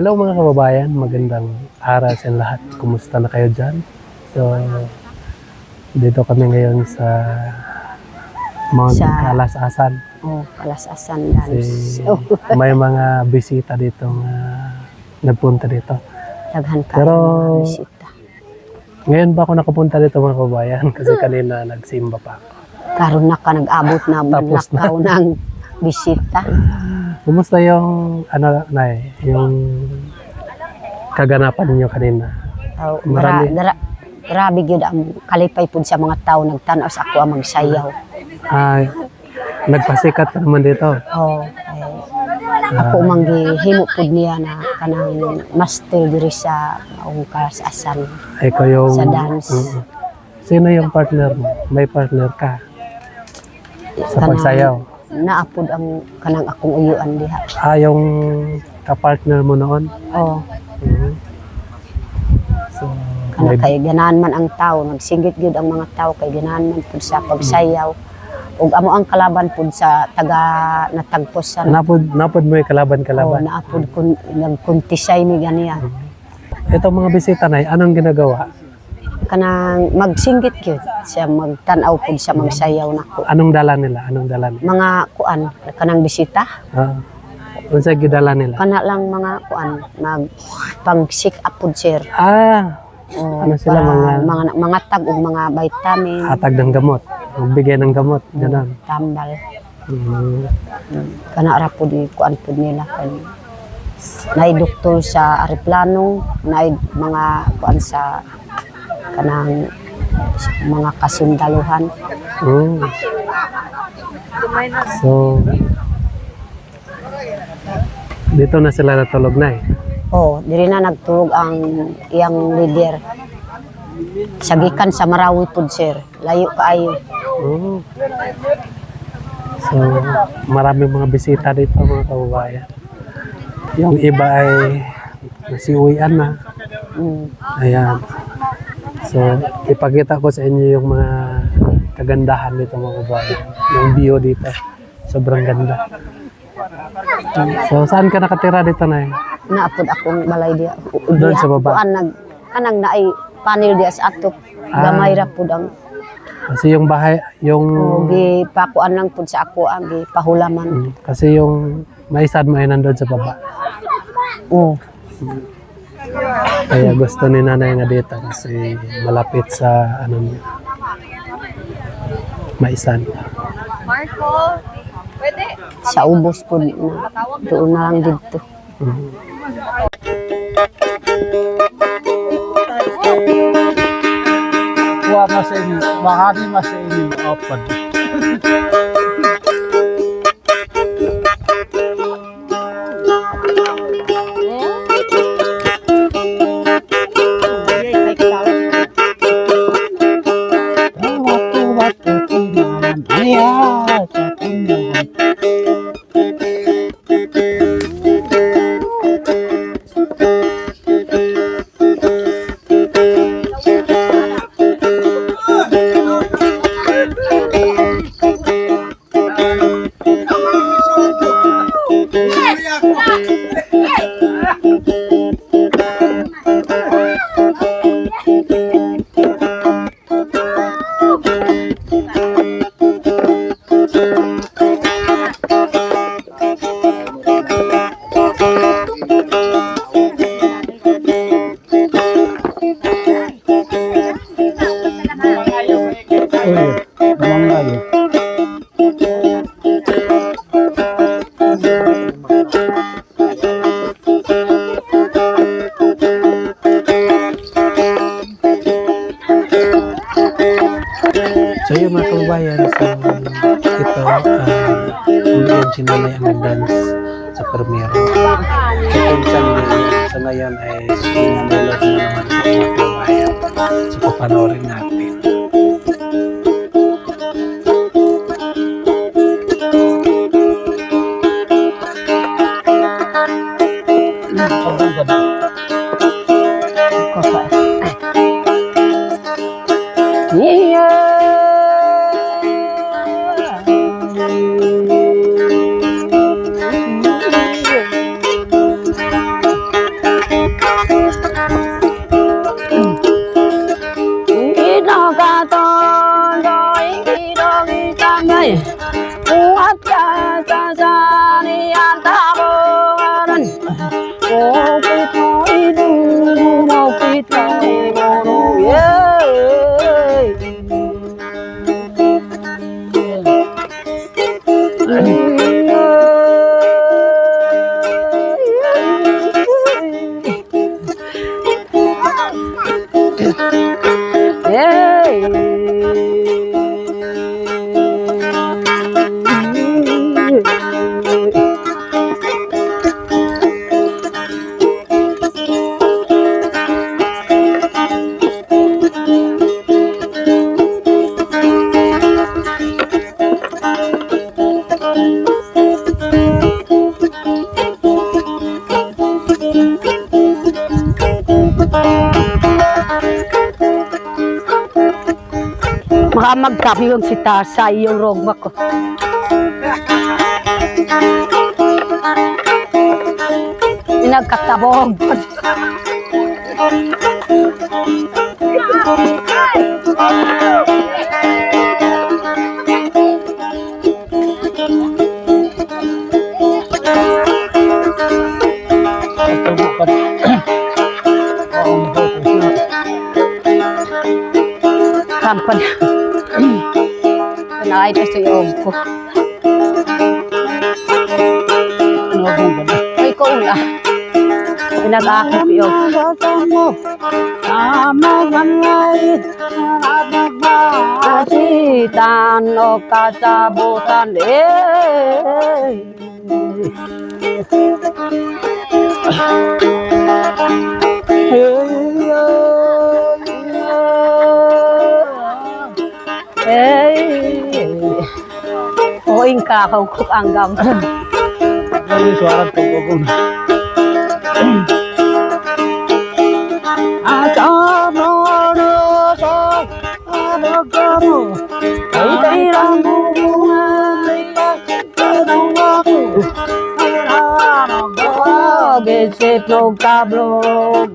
Hello mga kababayan, magandang araw sa lahat. Kumusta na kayo dyan? So, dito kami ngayon sa Mount Kalasasan. Kalasasan dance. May mga bisita dito nagpunta dito. Daghan ka Pero mga bisita. ngayon ba ako nakapunta dito mga kababayan? Kasi kanina nagsimba pa ako. Karon na ka nag-abot na Tapos na. lakaw ng bisita. Kumusta yung yung kaganapan niyo kanina? Marami. Grabe gyud ang kalipay pud sa mga tao nagtan-aw sa ako ang magsayaw. Nagpasikat ka naman dito. Ako mang gihimo pud niya na kanang master diri sa maong Kalasasan. Ikaw yung Sa dance. Sino yung partner mo? May partner ka sa pagsayaw? Naapod ang kanang akong uyuan diha. Yung ka-partner mo noon? Oo. So, Kana kay ganahan man ang tao, nagsinggit gyud ang mga tao kay ganahan man pud sa pagsayaw. Ug amo ang kalaban pud sa taga natagpos sa napod mo yung kalaban. naapod kun nagkuntisay mi ganiya. Itong mga bisita na, anong ginagawa? Kanang magsinggit gyud siya magtan-aw pud sa magsayaw nako. Anong dala nila? Mga kuan kanang bisita. Unsa gidala nila? Kana lang mga kuan mag pang sick up pud sir. Ano sila mga tag ug mga vitamin. Hatag ng gamot, magbigay ng gamot, ganun. Tambal. Kana ra pud kuan pud nila kan. Nay doktor sa Ariplano, nay mga kuan sa kanang mga kasundaluhan. So, dito na sila natulog na Diri na nagtulog ang iyang leader. Sagikan sa Marawi pud sir, layo kaayo. So, maraming mga bisita dito mga kababayan. Yung iba ay nasiuwian na. Ayan. So, ipakita ko sa inyo yung mga kagandahan dito mga kababayan. Yung view dito, sobrang ganda. So, saan ka nakatira dito na Naapod akong balay diha. Doon sa baba? Kanang naay panel diha sa atok. Gamay ra pud ang kasi yung bahay, yung gipakuan lang pud sa ako ang gipahulaman. Kasi yung maisad mo ay nandun sa baba. Kaya gusto ni nanay nga dito kasi malapit sa maisan. Marco, pwede? Sa ubos po na doon na lang dito. Kuha mas sa inyo, bahagi mas sa inyo open. So yun mga kababayan, so ito hindi yan sinanay ang dance sa Primero. Itong Sunday, so ngayon ay sinanay na naman sa mga kababayan. So papanoorin natin. Ay, uat ka sa sanian taboran. Kopit mo idung, kopit mo imono, Baka magkapi yung si Tasa, yung rogma ko. Pinagkatabog. Kampan. Kenai to yung ko. Ay ko ula. Pinag-akit yung. Kasitan o kasabutan Oing ka kung anggam. Dari suara togong. Ay rambungan Gesip no kablog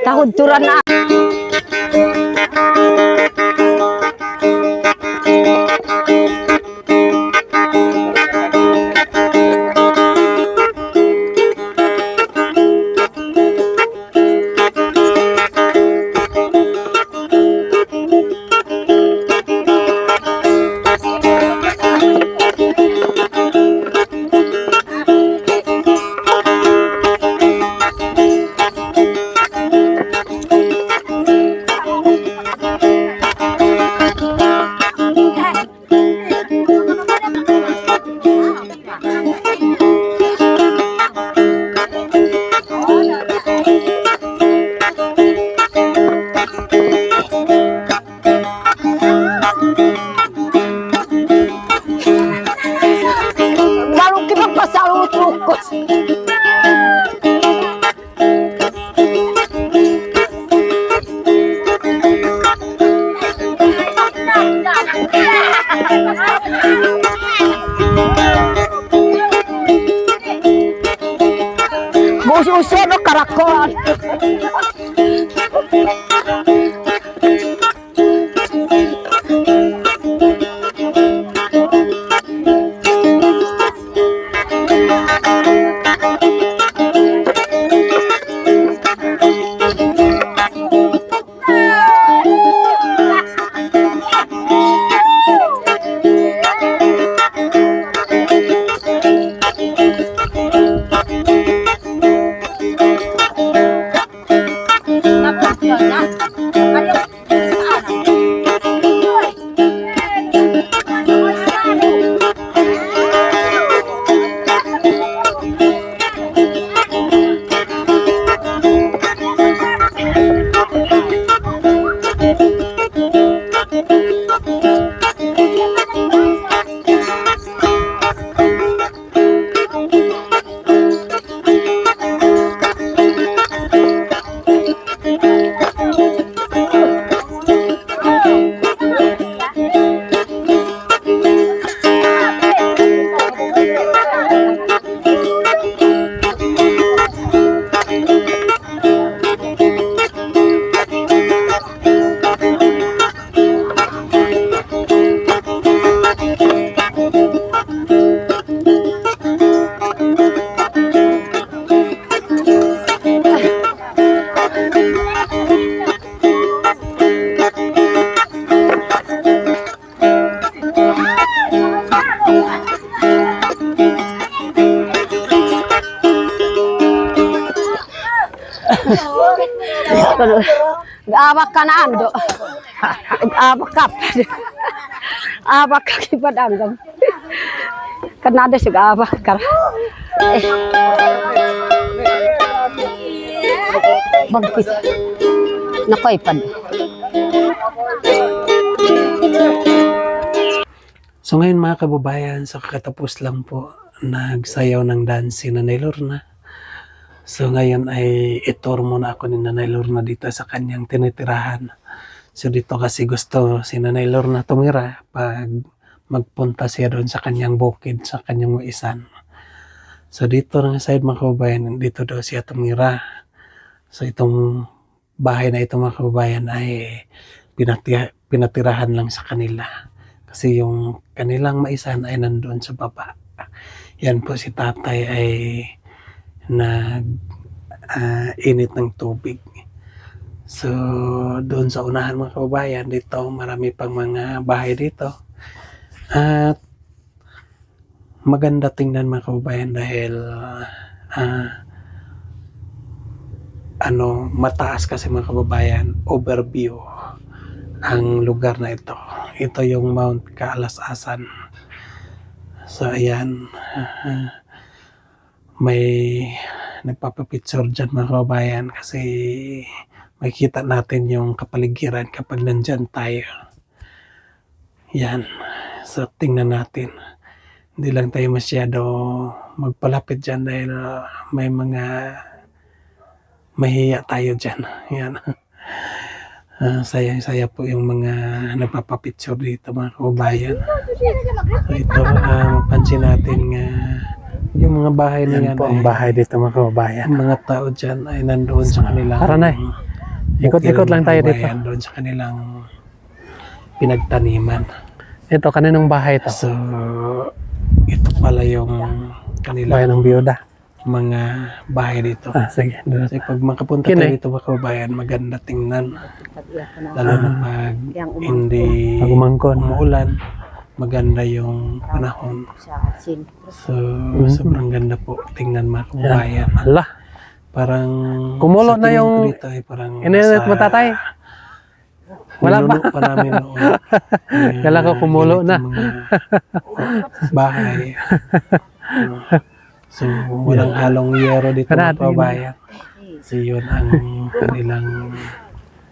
Tahun turan na. Yeah. Marakon. Awak ka na ando. Awak ka. Awak ka kipadang. Kanada sig awak ka. Bagpit. Nakoy pad. So ngayon mga kababayan, sa kakatapos lang po, nagsayaw ng dance si Nanay Lorna. So ngayon ay itur muna ako ni Nanay Lorna dito sa kanyang tinitirahan. So dito kasi gusto si Nanay Lorna tumira pag magpunta siya doon sa kanyang bukid, sa kanyang maisan. So dito ng side mga kababayan, dito daw siya tumira. So itong bahay na ito mga kababayan ay pinatirahan lang sa kanila. Kasi yung kanilang maisan ay nandoon sa baba. Yan po si tatay ay init ng tubig. So doon sa unahan mga kababayan, dito marami pang mga bahay dito. At maganda tingnan mga kababayan dahil mataas kasi mga kababayan, overview ang lugar na ito. Ito yung Mount Kaalasasan. So ayan, may nagpapapicture dyan mga kababayan kasi makikita natin yung kapaligiran kapag nandyan tayo. Yan, so tingnan natin. Hindi lang tayo masyado magpalapit dyan dahil may mga mahiya tayo dyan. Yan. Sayang-saya po yung mga nagpapapicture dito mga kababayan. So ito, mapansin natin nga yung mga bahay na yan po ang bahay dito mga kababayan. Mga tao dyan ay nandoon sa kanilang ikot-ikot lang tayo dito. Doon sa kanilang pinagtaniman. Ito, kaninong bahay ito? So, ito pala yung kanilang bahay ng biyuda. Mga bahay dito. Sige. Kasi pag makapunta tayo dito mga kababayan, maganda tingnan. Lalo na pag hindi umuulan, maganda yung panahon. So, sobrang ganda po tingnan mga kababayan. Allah. Parang kumulo na yung dito ay parang ininit mo tatay. Wala pa. Pa namin noon. Kala ko kumulo na. Bahay. So, walang halong yero dito mga kababayan. So, yun ang kanilang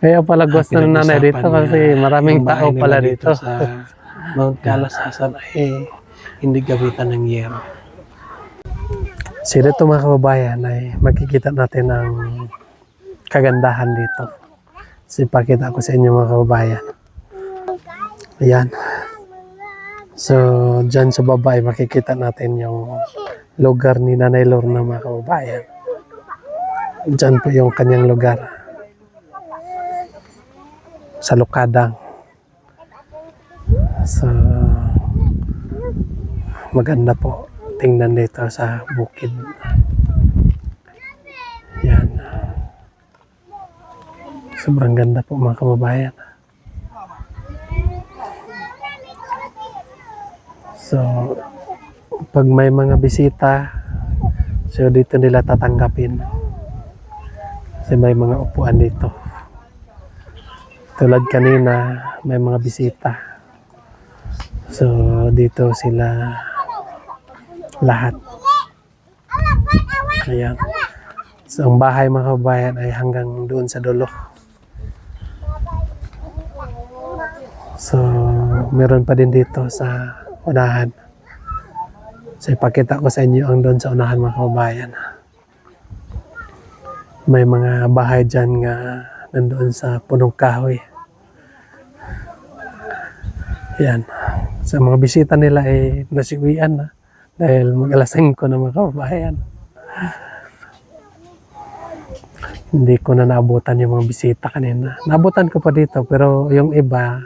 kaya pala gusto ng nanay dito kasi maraming tao pala dito. Sa Mount Kaalasasan ay hindi gamitan ng yero. So, dito mga kababayan ay makikita natin ang kagandahan dito. So, ipakita ko sa inyo mga kababayan. Ayan. So, dyan sa baba ay makikita natin yung lugar ni Nanay Lorna mga kababayan. Diyan po yung kanyang lugar. Sa Lukadang. So, maganda po tingnan dito sa bukid. Yan. Sobrang ganda po mga kababayan. So, pag may mga bisita, so dito nila tatanggapin. Kasi may mga upuan dito. Tulad kanina, may mga bisita. So, dito sila lahat. Ayan. So, ang bahay mga kababayan ay hanggang doon sa dulo. So, meron pa din dito sa unahan. So, ipakita ko sa inyo ang doon sa unahan mga kababayan. May mga bahay dyan nga nandoon sa punong kahoy. Yan. So, mga bisita nila ay nasiuwian na dahil mag-alas 5 na mga kababayan. Hindi ko na naabutan yung mga bisita kanina. Naabutan ko pa dito pero yung iba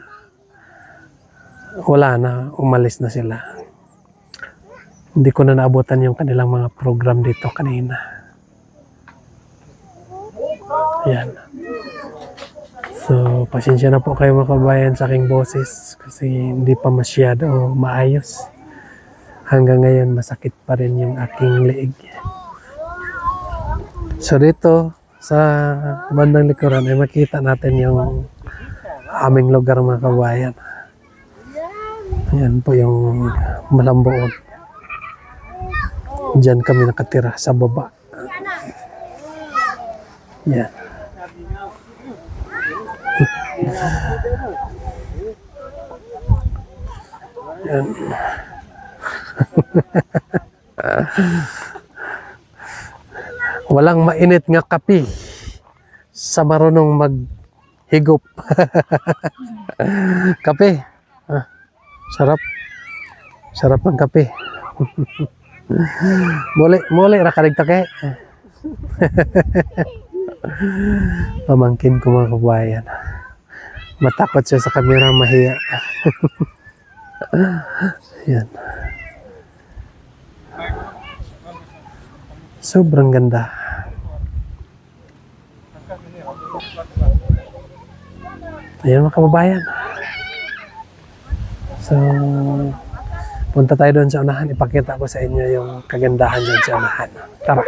wala na, umalis na sila. Hindi ko na naabutan yung kanilang mga program dito kanina. Yan. So, pasensya na po kayo mga kabayan sa aking boses kasi hindi pa masyado maayos. Hanggang ngayon masakit pa rin yung aking leeg. So, dito sa bandang likuran ay makita natin yung aming lugar mga kabayan. Ayan po yung Malamboon. Diyan kami nakatira sa baba. Yan. Yan. Walang mainit nga kape sa marunong maghigop. Kape. Ah, sarap. Sarap ng kape. Muli ra kaligtake. Pamangkin ko mga kabayan. Matakot siya sa kamera, mahiya. Yan. Sobrang ganda. Ayan mga kababayan. So, punta tayo doon sa unahan. Ipakita ko sa inyo yung kagandahan doon sa unahan. Tara.